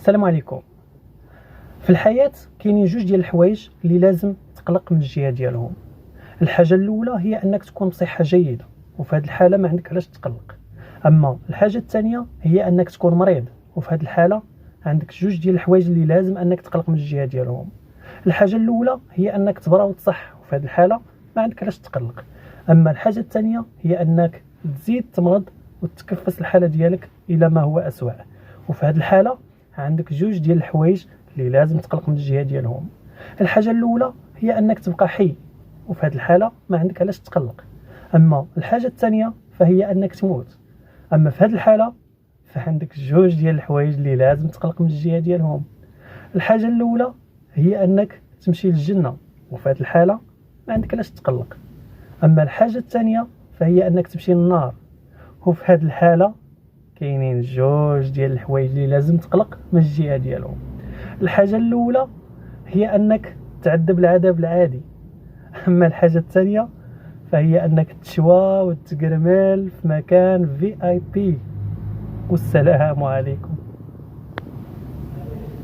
السلام عليكم. في الحياة كاينين جوج ديال الحوايج اللي لازم تقلق من الجهة ديالهم. الحاجة الأولى هي أنك تكون بصحة جيدة، وفي هذه الحالة ما عندك علاش تقلق. أما الحاجة الثانية هي أنك تكون مريض، وفي هذه الحالة عندك جوج ديال الحوايج اللي لازم أنك تقلق من الجهة ديالهم. الحاجة الأولى هي أنك تبرا وتصح، وفي هذه الحالة ما عندك علاش تقلق. أما الحاجة الثانية هي أنك تزيد تمرض وتكفس الحالة ديالك إلى ما هو أسوأ، وفي هذه الحالة عندك جوج ديال الحوايج اللي لازم تقلق من الجهة ديالهم. الحاجة الأولى هي أنك تبقى حي، وفي هذه الحالة ما عندك علاش تقلق. أما الحاجة الثانية فهي أنك تموت. أما في هذه الحالة فعندك جوج ديال الحوايج اللي لازم تقلق من الجهة ديالهم. الحاجة الأولى هي أنك تمشي للجنة، وفي هذه الحالة ما عندك علاش تقلق. أما الحاجة الثانية فهي أنك تمشي للنار، وفي هذه الحالة كاينين جوج ديال الحوايج اللي لازم تقلق من الجهة ديالهم. الحاجة الأولى هي أنك تعذب العذاب العادي، أما الحاجة الثانية فهي أنك تشوى وتقرمل في مكان VIP. والسلام عليكم.